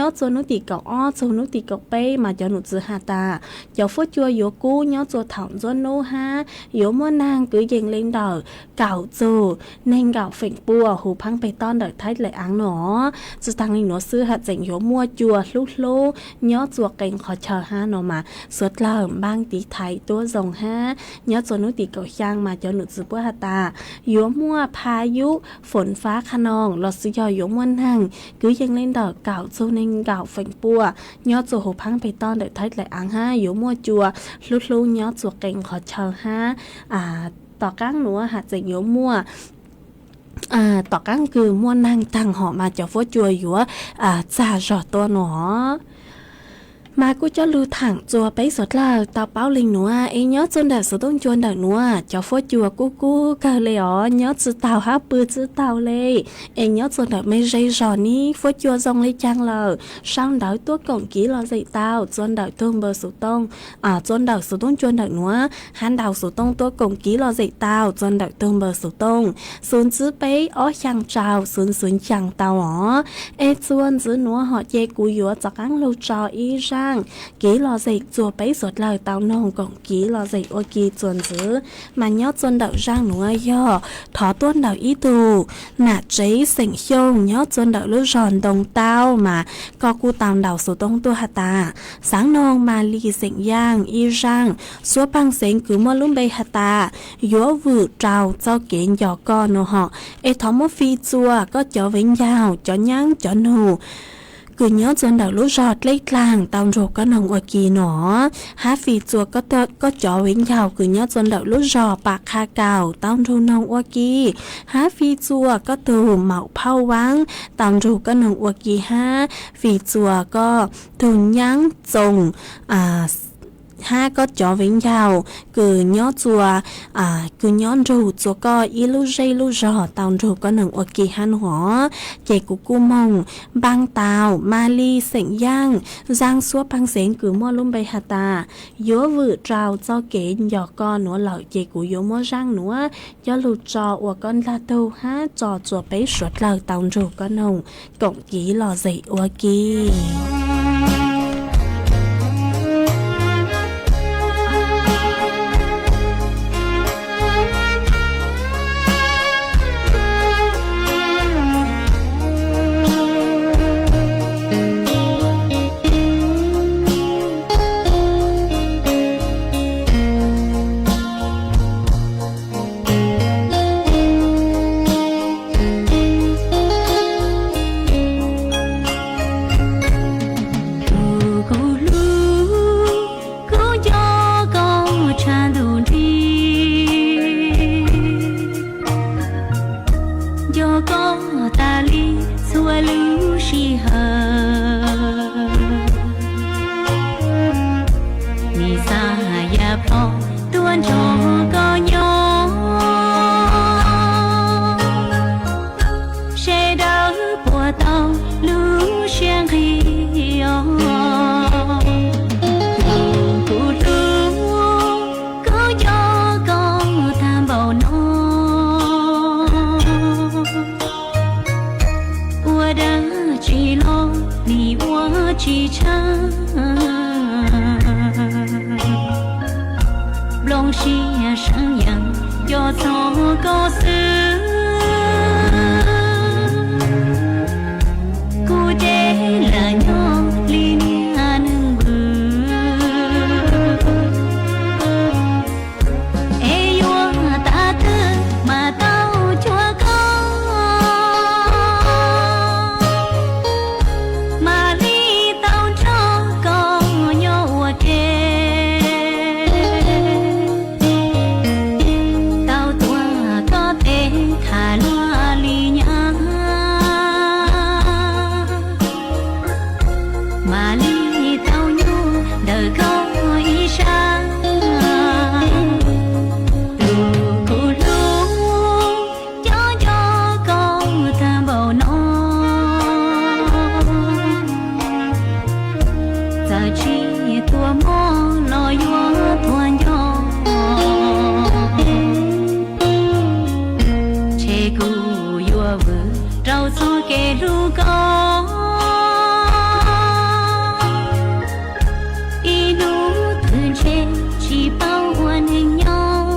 Speaker 9: อดจัวนุตีเก่าอ้อจูนุตีเก่าไปมาจะหนุจือฮาตาจะหัวจัวโยกูยอดจัวถามโจนูฮะ yếu mua nàng cứ dình lên đờ cào dù nên gạo phỉnh bùa hù phăng bê ton đợi thấy lại áng nó dù tăng lên nó xưa hạt dành yếu mua chùa lúc lô nhớ chùa kênh khó chờ ha nó mà suốt lờ bang tí thái tua dòng ha nhớ chùa núi tí cầu trang mà cho nữ sư bữa hạt ta yếu muaพายุฝนฟ้าคะนองเราซื้อยอยมวนหังcứ dâng lên đờ cào dù nên gạo phỉnh bùa nhớ chùa hù phăng bê ton đợi thấy lại áng ha yếu mua chùa lúc lô nhớ chùa kênh khó chờ haต่อก้างหนูหาจะโยมั่วต่อก้างคือมั่วนางตังหอมาจะฟัวจัวอยู่จ่าจอตัวหนอมากูจะlưu thẳng chùa bấy sốt là tao báo linh nữa ấy nhớ chôn đợt số đông chôn đợt nữa cho phô chùa cu cờ lệ ó nhớ chữ tàu há bự chữ tàu lệ ấy nhớ chôn đợt mấy dây giò ní phô chùa dòng lê trang lờ sang đảo tuốt cổng ký lo dậy tao chôn đợt thương bờ số đông chôn đợt số đông chôn đợt nữa hắn đảo số đông tuốt cổng ký lo dậy tao chôn đợt thương bờ số đông xuống chữ bấy ó chàng trào xuống chàng tàu ó ấy chôn chữ nữa họ chê cú yếu cho cáng lâu trò y ra ký lo dậy chùa bấy sốt lời tao nông cộng ký lo dậy ô ký chuồn giữ mà nhớ chuồn đậu rang nữa yo thó tuôn đậu ý tù nạ cháy sỉnh hiông nhớ chuồn đậu lưu giòn đồng tao mà có cu tàu đậu số tông tua hạt ta sáng nông mà lì sỉnh giang y rang số băng sỉnh cứ mua lúm bay hạt ta yếu vự trào cho kiện nhỏ con nó họ ê thó mốt phi chùa có chó vĩnh giàu chó nhang chó nù cứ nhớ chuồn đậu lúa giọt lấy làng tàu rổ có nồng ở kỳ nó há phi chùa có chó vĩnh giàu cứ nhớ chuồn đậu lúa giọt bạc kha cào tàu rổ nồng ở kỳ há phi chùa có từ mạo phao vắng tàu rổ có nồng ở kỳ há phi chùa có từ nhang trồng ha có chó vĩnh giàu cứ nhớ chùa cứ nhớ rù chùa có ý lu dây lu rò tàu rù có nồng ở kỳ han hỏ chạy của cu mông băng tàu mali sỉnh giang xua băng sỉnh cứ mua lum bay hạt ta yếu vự trào cho kế nhỏ con nữa lợi chạy của yếu mua răng nữa do lụt trò của con la tô ha trò chùa bấy suốt lời tàu rù có nồng cộng ký lò dậy ở kỳ chỉ bao hoàn hình nhau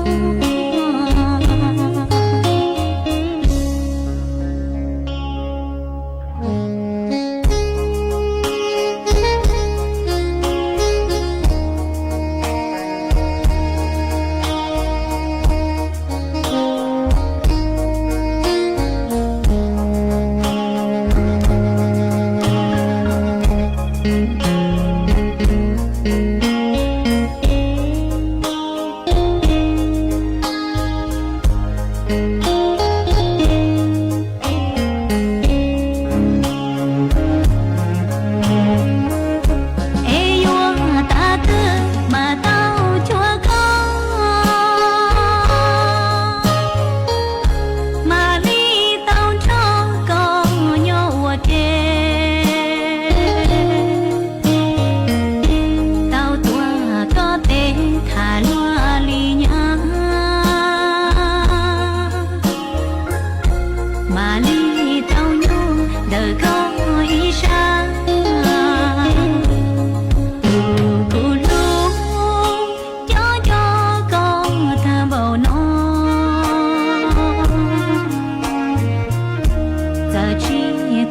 Speaker 3: chi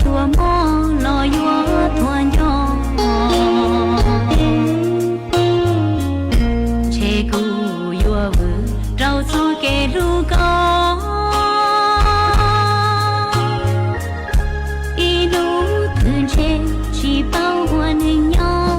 Speaker 3: tua mò lo yo thua nhỏ che cu yo vu rau cho ke ru có y lu thương che chỉ bao hoàn hình nhau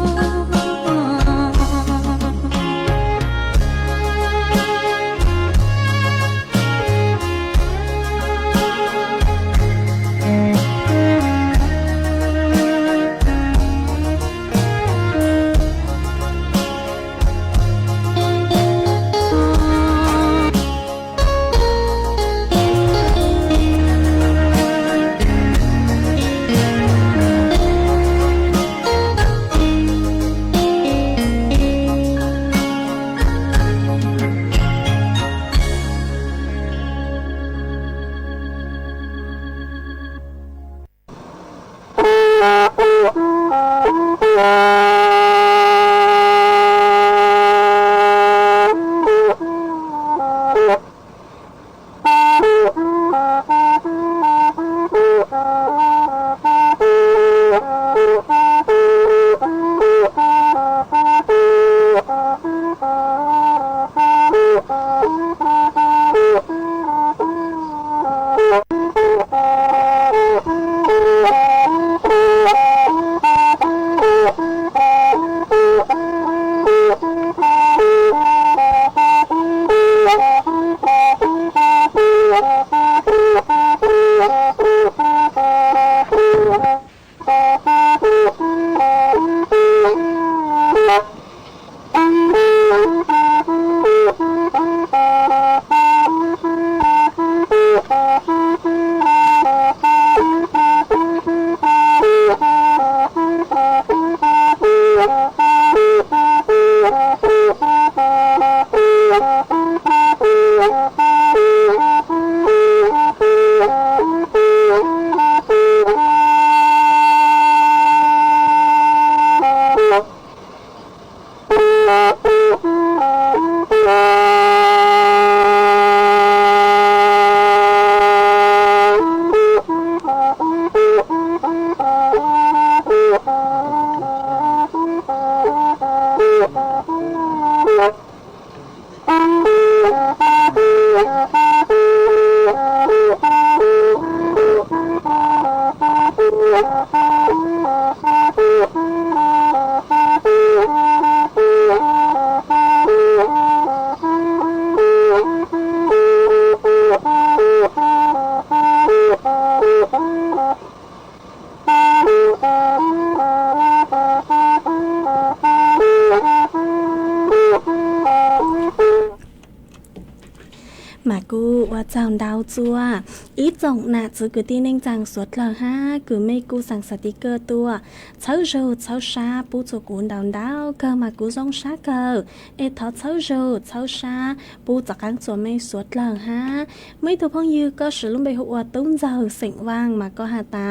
Speaker 9: mà côว่าเจ้าดาวจัวอีจงน่ะจือคือที่เน่งจังสวดละฮะคือไม่กูสั่งสติกเกอร์ตัวเช้าโจเช้าชาปูจูกูนดาวดาวเกอมากูจงชาเกอเอทอเช้าโจเช้าชาปูจากกังจัวไม่สวดละฮะไม่ถูกพ้องยือก็สือลุ่มไปหัวตุ้งเจ้าเสียงว่างมาก็หาตา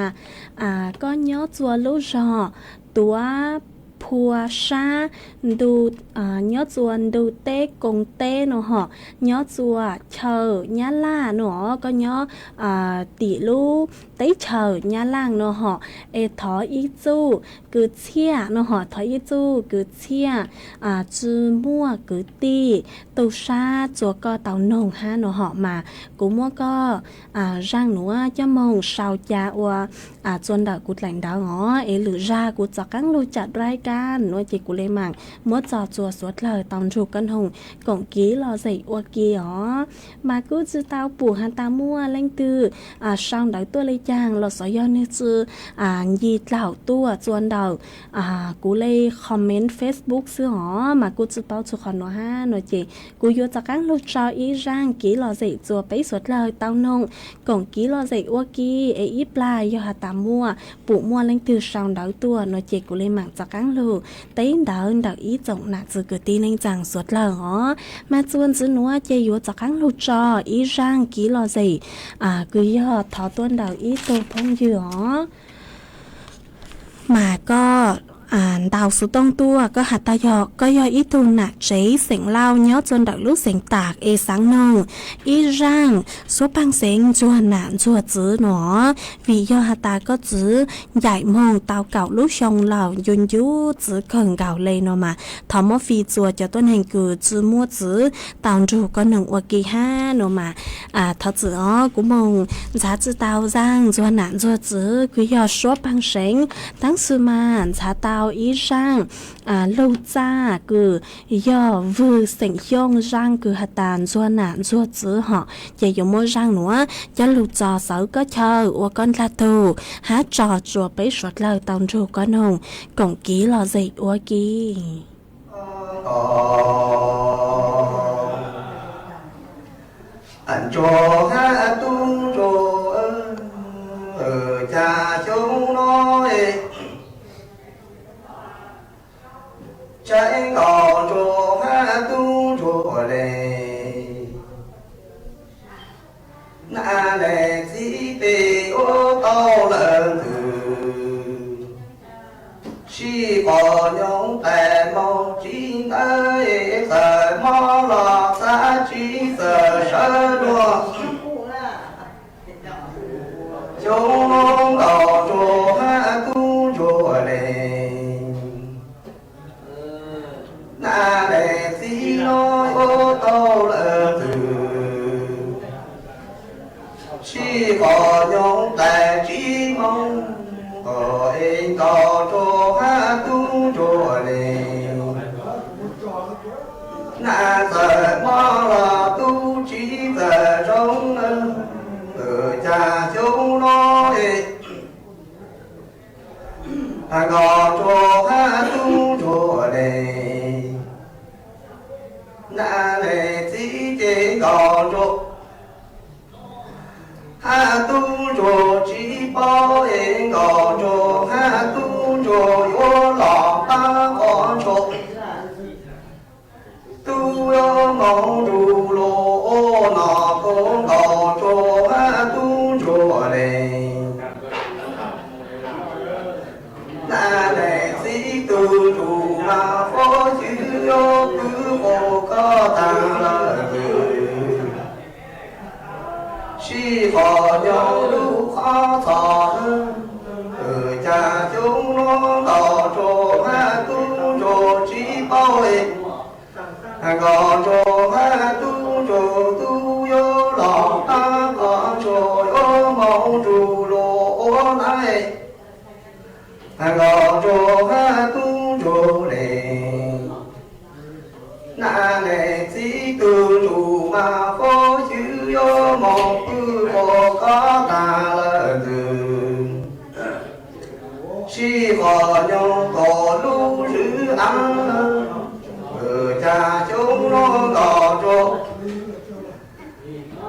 Speaker 9: ก็ย้อจัวลูจอตัวพัวชาดูย้อจวนดูเต้กงเต้เนาะฮะย้อจัวเชอยะล่าเนาะก็ย้อติลูเต้เชอยะล่างเนาะฮะเอถออีจูกือเชี่ยเนาะฮะถออีจูกือเชี่ยจือมั่วกือตีตูชาจัวก็เต่านงฮะเนาะฮะมากูมั่วก็ร่างหนูจะมองชาวยาว่าจวนดาวกูแหล่งดาวอ๋อเอหรือรากูจะกังรู้จัดรายการว่าจีกูเลยมั่งมั่วจอจัวสวดเลยตอนถูกกันหงกงกี้รอใส่อวกี้อ๋อมากูจือเตาปู่ฮันตามั่วเล่งตือช่างดาวตัวเลยจางเราสอยเนี่ยจือยีเหล่าตัวจวนดาวกูเลยคอมเมนต์ Facebook ซื้ออ๋อมากูจือเป้าจุกขอนฮะหน่อยจีกูอยู่จากกังรู้จออีร่างกี้รอใส่จัวไปสวดเลยเตานงกงกี้รอใส่อวกี้เออีปลายยอตามั่วปู่มั่วเล่งตือช่างดาวตัวหน่อยจีกูเลยมั่งจากกังรู้เต้นดาวอีจงหนักจือเกิดตีในจังสวดเลยอ๋อมาจวนจือหนัวเจอยู่จากกังรู้จออีร่างกี้รอใส่กูยอทอต้นดาวอีตัวพงอยู่อ๋อมาก็ đào số tông tua có hạt ta có ít tu nạc chế sỉnh lao nhớ chân đợi lúc sỉnh tạc sáng nông ít rang số băng sỉnh chua nạn chua chữ nó vì do hạt ta có chữ giải mông tao cạo lúc xong lào yun dú chữ cần cạo lên nó mà thọ mô phi chùa cho tuân hành cử chữ mua chữ tao chủ có nâng ua kỳ ha nó mà thật chữ ó của mông giá chữ tao rang chua nạn chua chữ quý do số băng sỉnh tăng sư mà giá tao ít rang lâu cha cứ do vừa sỉnh yong rang cứ hạt tàn chua nạn chua chữ họ chỉ dùng mua rang nữa cho lụt trò sở có chờ ua con la tù há trò chùa bấy sọt lời tông chủ con hùng cổng ký lò dậy ua ký
Speaker 11: anh cho hát tu cho cha chúng nó trái ngọ cho hát tu cho lệ na lệ sĩ tê ô tao lần từ chỉ có những tài mong chính ấy sợ mong lo xa chỉ sợ sợ đùa chúng nó đào cho hát tu cho lệ na lệ sĩ nói ô tao lần từ chỉ có những tài chỉ mong có anh có cho hát tu cho lệ na sợ mong là tu chỉ sợ trong ở cha chúng nó có cho hát tu cho lệ na lệ chỉ chỉ có cho hát tu cho chỉ bao em có cho hát tu cho yo lọ ta có cho tu yo mong du lô nọ cũng có cho hát tu cho lệ na lệ sĩ tu chủ mà phó chữ yo cứ vô có ta là chỉ có nhau lúc khó thọ từ cha chúng nó đào cho hát tu cho chỉ bao em có cho hát tu cho tu yo lòng ta có cho yo mong du lô này có cho hát tu cho lệ na lệ chỉ từ chủ mà có chữ yo mong cứ có ta là từ chỉ có nhau có lúc giữ ăn ở cha chúng nó có cho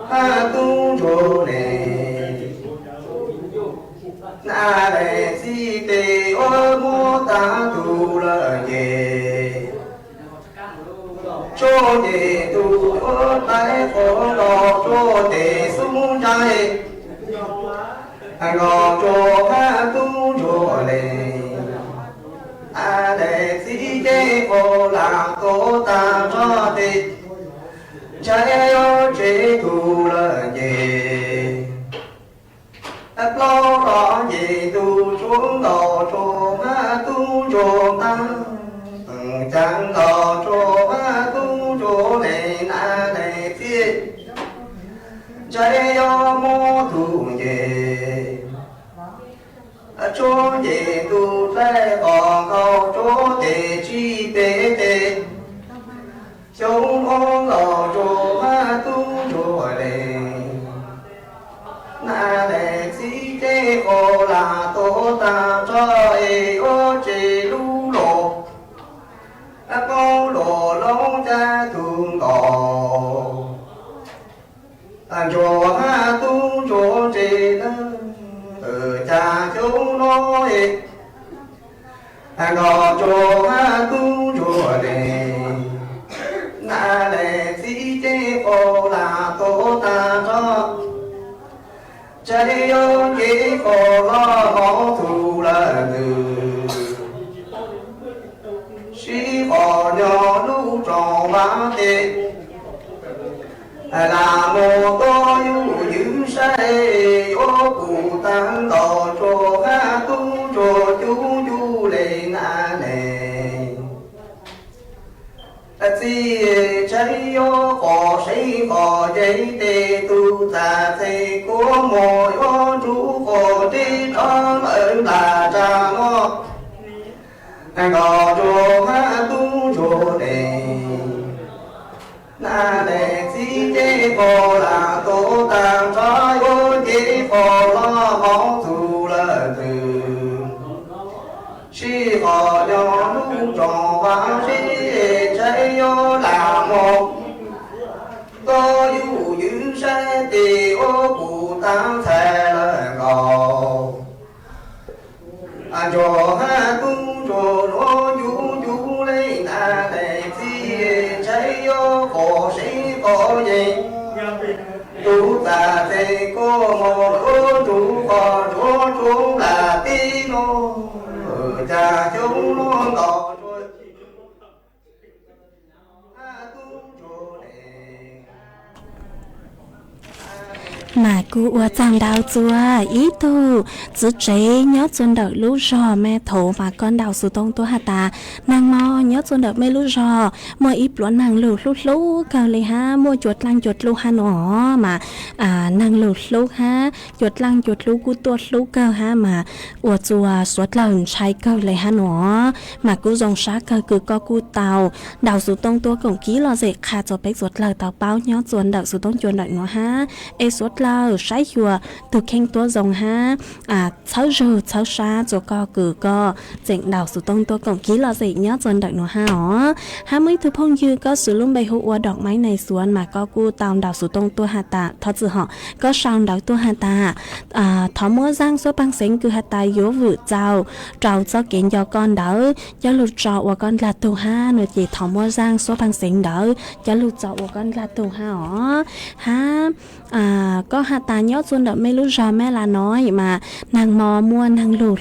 Speaker 11: hát tu cho này na lệ chỉ tê ô mô ta tu là về cho để tu ở tại phố lò cho để sung trái ngò cho hát tu cho lệ để sĩ chế phố là cô ta cho tê trái ô chế tu là về lo rõ về tu xuống lò cho hát tu cho ta chẳng có cho hát tu cho lệ na lệ phía trái yo mô tu về cho về tu trái còn câu cho để chi tế tế chúng con lò cho hát tu cho lệ na lệ sĩ chế cô là tổ ta cho e ô chế lu lộ con lộ lông cha thương cò cho hát tu cho chế ở cha chúng nó ngò cho hát tu cho lệ na lệ sĩ chế cô là tổ ta cho trái ơn chế cô lo mẫu thù là từ tàu cho ha tu cho chú lên à này chỉ thấy yo có sĩ có dây tê tu ta thầy của mồi yo chú có đi đó ở là cha nó có cho ha tu cho này na để chỉ chế phò là tổ tàng trái ôi chế phò lo máu thù là từ chỉ phò cho lúc tròn và chỉ chế yo là một có dù giữ sẽ thì ô cụ tam thề là gò cho ha tu cho nó chú lên à để chỉ chế yo có sĩ có gì chú ta thì có một ô chú có chú là tí nó cha chúng nó tỏ
Speaker 9: mà cô ua chàng đào chua ý tu giữ chế nhớ chuồn đợi lũ rò mẹ thổ mà con đào sù tông tua hạt ta nàng mò nhớ chuồn đợi mẹ lũ rò mua ít luận nàng lũ cờ lì ha mua chuột lăng chuột lũ ha nó mà nàng lũ ha chuột lăng chuột lũ cú tua lũ cờ ha mà ua chua suốt lần trái cờ lì ha nó mà cô dòng sát cờ cứ có cú tàu đào sù tông tua cổng ký lo dễ khá cho bé suốt lời tàu báo nhớ chuồn đợi sù tông chuồn đợi nó ha ê suốt sai chùa từ khen tua dòng ha cháu rù cháu xa cho co cử co chỉnh đào sự tông tua cổng ký là gì nhớ dần đợi nó ha ó ha mới thứ phong dư có sự luôn bày hữu ua đọc máy này xuống mà có cu tàu đào sự tông tua hà tạ thọ dự họ có sao đào tua hà tạ thọ mua giang số băng xính cứ hà tạ yếu vự trào cho kiện cho con đỡ cho lụt trọ của con là tù ha nữa chỉ thọ mua giang số băng xính đỡ cho lụt trọ của con là tù ha ó ha có hà ta nhớ xuân đợi mấy lúc giờ mẹ là nói mà nàng mò mua nàng lú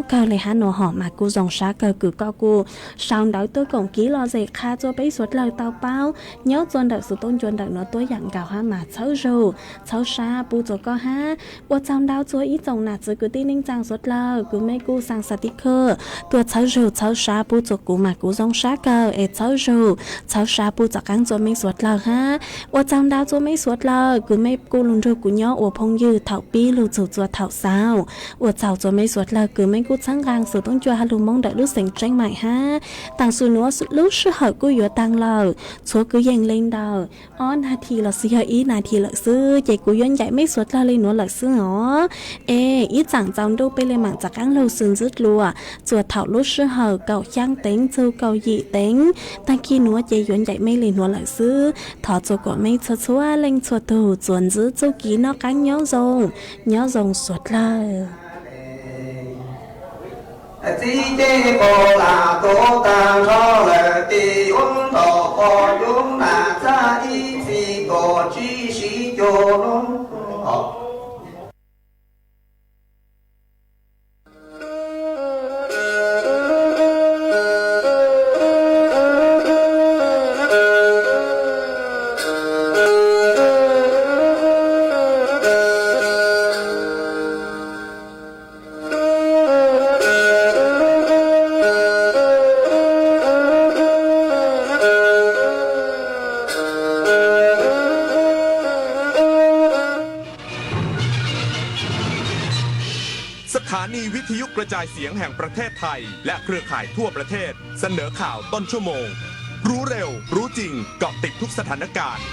Speaker 9: cơ lại hà nổ họ mà cô dòng xá cơ cứ co cô sau đó tôi còn ký lo gì kha cho bấy suốt lời tao bao nhớ xuân đợi sự tôn chuẩn đợi nó tôi dặn gạo ha mà cháu rù cháu xa bu cho co ha qua trong đau cho ít dòng nạt rồi cứ tin ninh rằng suốt lời cứ mấy cô sang sticker tôi cháu rù cháu xa bu cho cô mà cô dòng xá cơ cháu rù cháu xa bu cho cắn cho mấy suốt lời ha qua trong đau cho mấy suốt lời cứ mấy cô luôn rồi của nhớ ủa phong dư thảo pi lưu chủ chùa thảo sao ủa chào cho mấy suốt là cứ mấy cút sáng gang sự tông chùa hà lù mong đợi lúc sinh tranh mại ha tàng sự nữa lúc sự hở cô yếu tăng lờ số cứ dành lên đầu on thì là sự ý này thì là sư chạy cô yếu chạy mấy suốt là lên nữa là sư nó ít chẳng dòng đâu bên lên mạng chặt cắn lâu sừng rứt lùa chùa thảo lúc sự hở cầu trang tính châu cầu dị tính tăng khi nữa chạy yếu chạy mấy lên nữa là sư thọ cho của mấy chùa chúa lên chùa tù chuẩn giữ châu ký nó cắn nhớ rồng suốt lời
Speaker 11: chỉ chế phò là tổ tàng cho là tì ôn thọ phò chúng là ra ý thì có chi sĩ cho nó
Speaker 12: สถานีวิทยุกระจายเสียงแห่งประเทศไทยและเครือข่ายทั่วประเทศเสนอข่าวต้นชั่วโมงรู้เร็วรู้จริงเกาะติดทุกสถานการณ์